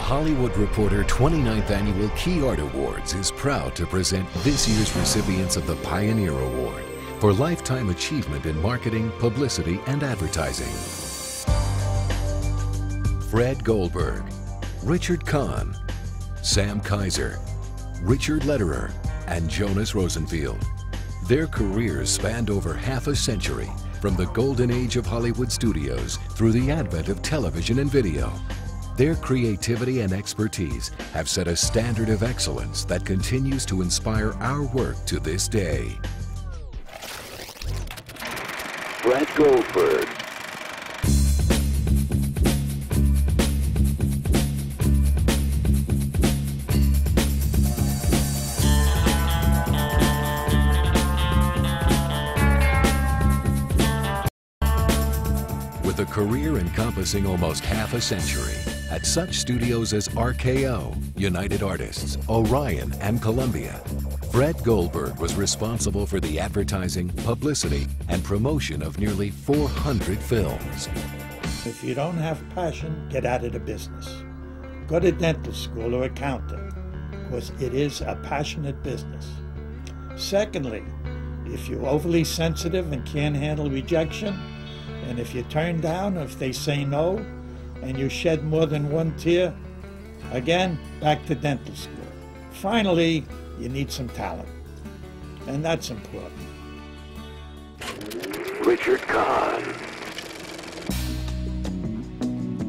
Hollywood Reporter 29th Annual Key Art Awards is proud to present this year's recipients of the Pioneer Award for Lifetime Achievement in Marketing, Publicity, and Advertising. Fred Goldberg, Richard Kahn, Sam Kaiser, Richard Lederer, and Jonas Rosenfield. Their careers spanned over half a century, from the golden age of Hollywood studios through the advent of television and video. Their creativity and expertise have set a standard of excellence that continues to inspire our work to this day. Fred Goldberg. With a career encompassing almost half a century at such studios as RKO, United Artists, Orion, and Columbia, Fred Goldberg was responsible for the advertising, publicity, and promotion of nearly 400 films. If you don't have passion, get out of the business. Go to dental school or accounting, because it is a passionate business. Secondly, if you're overly sensitive and can't handle rejection, and if you turn down, if they say no, and you shed more than one tear, again, back to dental school. Finally, you need some talent, and that's important. Richard Kahn.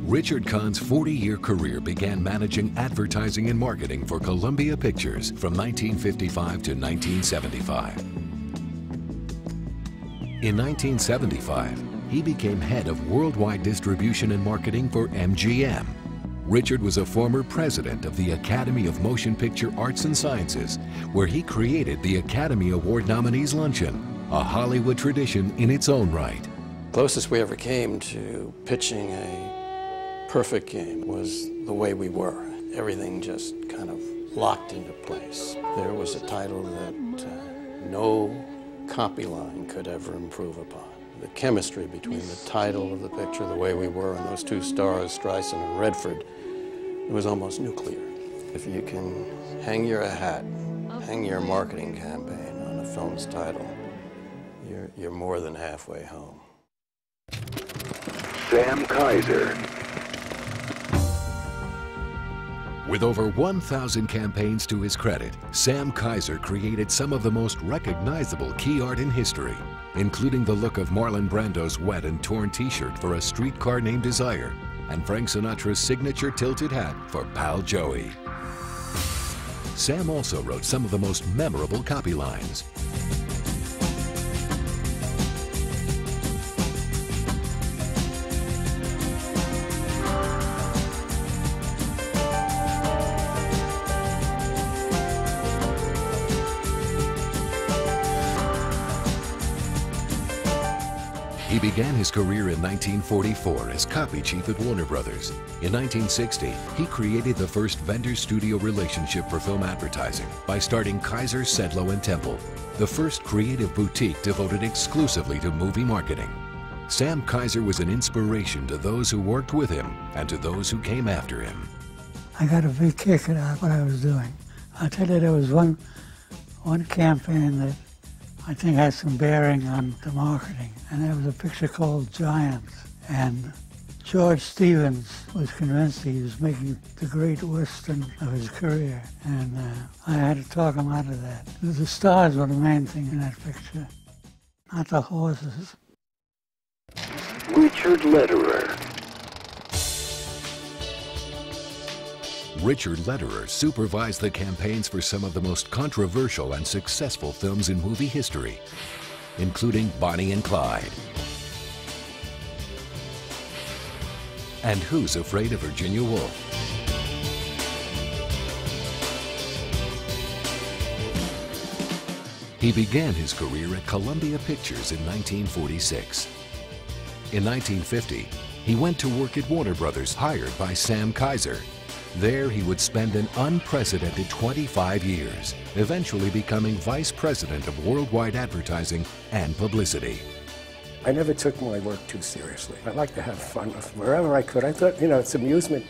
Richard Kahn's 40-year career began managing advertising and marketing for Columbia Pictures from 1955 to 1975. In 1975, he became head of worldwide distribution and marketing for MGM. Richard was a former president of the Academy of Motion Picture Arts and Sciences, where he created the Academy Award Nominees Luncheon, a Hollywood tradition in its own right. Closest we ever came to pitching a perfect game was The Way We Were. Everything just kind of locked into place. There was a title that no copy line could ever improve upon. The chemistry between the title of the picture, The Way We Were, and those two stars, Streisand and Redford, it was almost nuclear. If you can hang your hat, hang your marketing campaign on a film's title, you're more than halfway home. Sam Kaiser. With over 1,000 campaigns to his credit, Sam Kaiser created some of the most recognizable key art in history, including the look of Marlon Brando's wet and torn t-shirt for A Streetcar Named Desire, and Frank Sinatra's signature tilted hat for Pal Joey. Sam also wrote some of the most memorable copy lines. He began his career in 1944 as copy chief at Warner Brothers. In 1960, he created the first vendor-studio relationship for film advertising by starting Kaiser, Sedlow & Temple, the first creative boutique devoted exclusively to movie marketing. Sam Kaiser was an inspiration to those who worked with him and to those who came after him. I got a big kick out of what I was doing. I'll tell you, there was one campaign that I think had some bearing on the marketing, and there was a picture called Giants, and George Stevens was convinced he was making the great Western of his career, and I had to talk him out of that. The stars were the main thing in that picture, not the horses. Richard Lederer. Richard Lederer supervised the campaigns for some of the most controversial and successful films in movie history, including Bonnie and Clyde and Who's Afraid of Virginia Woolf. He began his career at Columbia Pictures in 1946. In 1950, he went to work at Warner Brothers, hired by Sam Kaiser. There, he would spend an unprecedented 25 years, eventually becoming Vice President of Worldwide Advertising and Publicity. I never took my work too seriously. I like to have fun wherever I could. I thought, it's amusement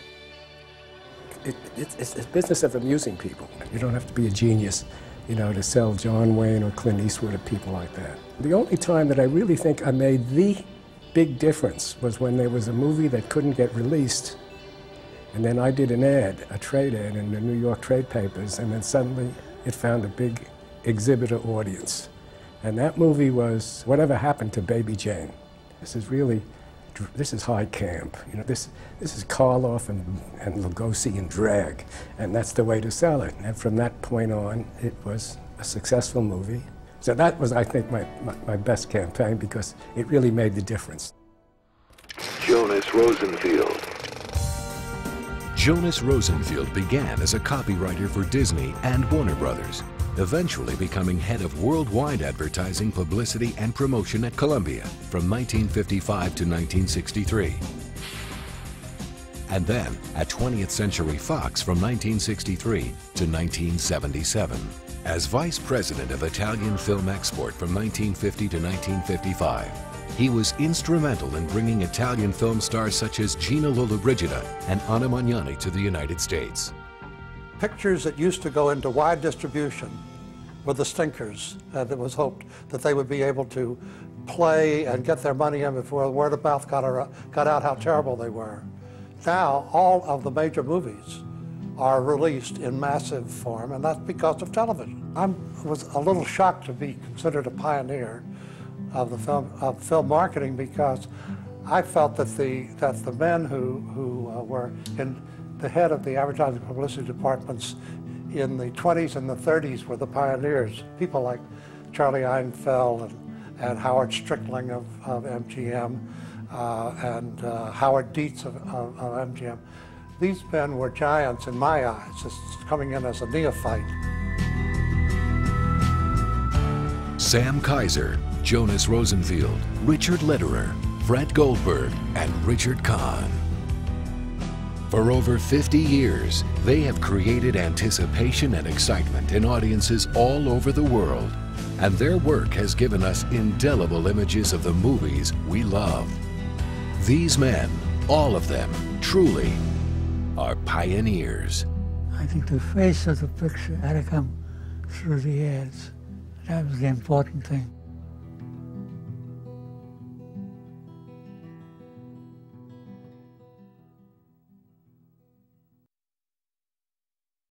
it's a business of amusing people. You don't have to be a genius, you know, to sell John Wayne or Clint Eastwood or people like that. The only time that I really think I made the big difference was when there was a movie that couldn't get released, and then I did an ad, a trade ad in the New York trade papers, and then suddenly it found a big exhibitor audience. And that movie was Whatever Happened to Baby Jane. This is high camp. You know, this is Karloff and Lugosi and drag, and that's the way to sell it. And from that point on, it was a successful movie. So that was, I think, my best campaign because it really made the difference. Jonas Rosenfield. Jonas Rosenfield began as a copywriter for Disney and Warner Brothers, eventually becoming head of worldwide advertising, publicity, and promotion at Columbia from 1955 to 1963. And then at 20th Century Fox from 1963 to 1977. As vice president of Italian film export from 1950 to 1955, he was instrumental in bringing Italian film stars such as Gina Lollobrigida and Anna Magnani to the United States. Pictures that used to go into wide distribution were the stinkers, and it was hoped that they would be able to play and get their money in before word of mouth got out how terrible they were. Now, all of the major movies are released in massive form, and that's because of television. I was a little shocked to be considered a pioneer of the film marketing because I felt that the men who were in the head of the advertising publicity departments in the 20s and the 30s were the pioneers. People like Charlie Einfeld and Howard Strickling of MGM and Howard Dietz of MGM. These men were giants in my eyes, just coming in as a neophyte. Sam Kaiser, Jonas Rosenfield, Richard Lederer, Fred Goldberg, and Richard Kahn. For over 50 years, they have created anticipation and excitement in audiences all over the world, and their work has given us indelible images of the movies we love. These men, all of them, truly are pioneers. I think the face of the picture had to come through the ads. That was the important thing.